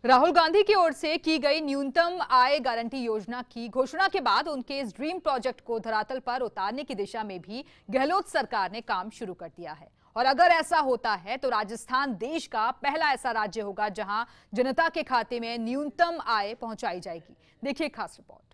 राहुल गांधी की ओर से की गई न्यूनतम आय गारंटी योजना की घोषणा के बाद उनके इस ड्रीम प्रोजेक्ट को धरातल पर उतारने की दिशा में भी गहलोत सरकार ने काम शुरू कर दिया है। और अगर ऐसा होता है तो राजस्थान देश का पहला ऐसा राज्य होगा जहां जनता के खाते में न्यूनतम आय पहुंचाई जाएगी। देखिए खास रिपोर्ट।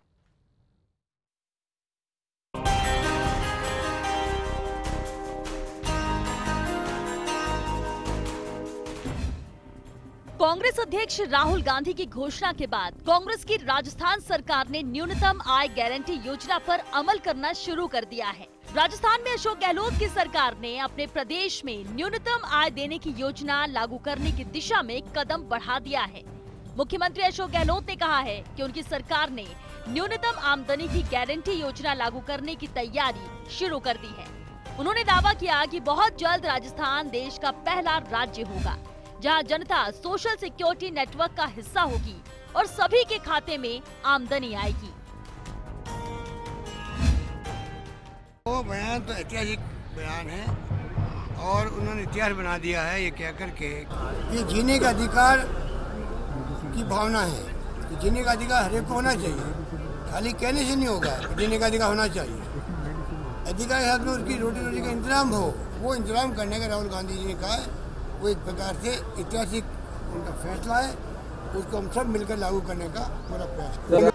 कांग्रेस अध्यक्ष राहुल गांधी की घोषणा के बाद कांग्रेस की राजस्थान सरकार ने न्यूनतम आय गारंटी योजना पर अमल करना शुरू कर दिया है। राजस्थान में अशोक गहलोत की सरकार ने अपने प्रदेश में न्यूनतम आय देने की योजना लागू करने की दिशा में कदम बढ़ा दिया है। मुख्यमंत्री अशोक गहलोत ने कहा है कि उनकी सरकार ने न्यूनतम आमदनी की गारंटी योजना लागू करने की तैयारी शुरू कर दी है। उन्होंने दावा किया कि बहुत जल्द राजस्थान देश का पहला राज्य होगा जहां जनता सोशल सिक्योरिटी नेटवर्क का हिस्सा होगी और सभी के खाते में आमदनी आएगी। वो बयान तो ऐतिहासिक बयान है और उन्होंने इतिहास बना दिया है ये कहकर के ये जीने का अधिकार की भावना है। तो जीने का अधिकार हर एक को होना चाहिए, खाली कहने से नहीं होगा। जीने का अधिकार होना चाहिए, अधिकार के साथ में उसकी रोटी का इंतजाम हो, वो इंतजाम करने का राहुल गांधी जी ने कहा है। वो एक प्रकार से ऐतिहासिक उनका फैसला है, उसको हम सब मिलकर लागू करने का पूरा प्रयास करेंगे।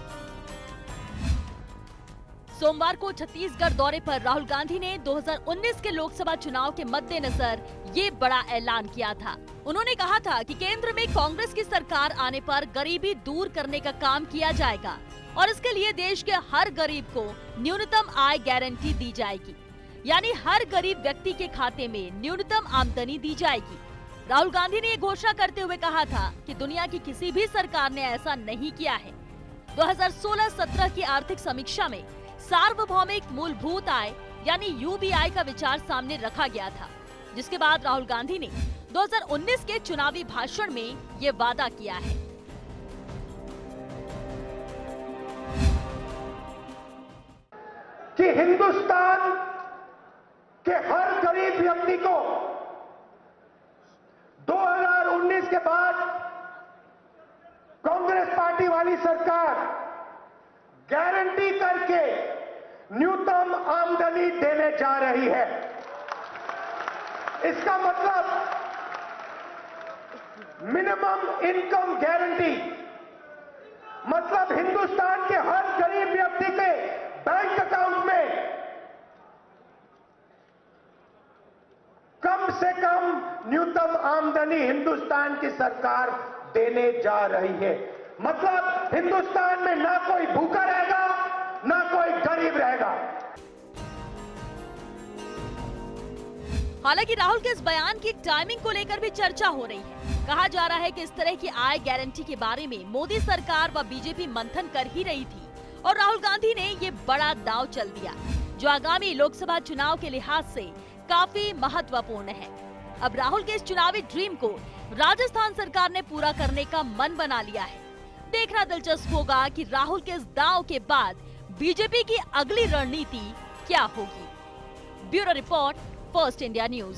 सोमवार को छत्तीसगढ़ दौरे पर राहुल गांधी ने 2019 के लोकसभा चुनाव के मद्देनजर ये बड़ा ऐलान किया था। उन्होंने कहा था कि केंद्र में कांग्रेस की सरकार आने पर गरीबी दूर करने का काम किया जाएगा और इसके लिए देश के हर गरीब को न्यूनतम आय गारंटी दी जाएगी, यानी हर गरीब व्यक्ति के खाते में न्यूनतम आमदनी दी जाएगी। राहुल गांधी ने ये घोषणा करते हुए कहा था कि दुनिया की किसी भी सरकार ने ऐसा नहीं किया है। 2016-17 की आर्थिक समीक्षा में सार्वभौमिक मूलभूत आय यानी यूबीआई का विचार सामने रखा गया था, जिसके बाद राहुल गांधी ने 2019 के चुनावी भाषण में ये वादा किया है। कि हिंदुस्तान के हर गरीब व्यक्ति को 2019 के बाद कांग्रेस पार्टी वाली सरकार गारंटी करके न्यूनतम आमदनी देने जा रही है। इसका मतलब मिनिमम इनकम गारंटी, मतलब हिंदुस्तान के हर गरीब व्यक्ति के बैंक अकाउंट में कम से कम न्यूनतम आमदनी हिंदुस्तान की सरकार देने जा रही है। मतलब हिंदुस्तान में ना कोई भूखा रहेगा ना कोई गरीब रहेगा। हालांकि राहुल के इस बयान की टाइमिंग को लेकर भी चर्चा हो रही है। कहा जा रहा है कि इस तरह की आय गारंटी के बारे में मोदी सरकार व बीजेपी मंथन कर ही रही थी और राहुल गांधी ने ये बड़ा दांव चल दिया, जो आगामी लोकसभा चुनाव के लिहाज से काफी महत्वपूर्ण है। अब राहुल के इस चुनावी ड्रीम को राजस्थान सरकार ने पूरा करने का मन बना लिया है। देखना दिलचस्प होगा कि राहुल के इस दांव के बाद बीजेपी की अगली रणनीति क्या होगी। Bureau report, first India news.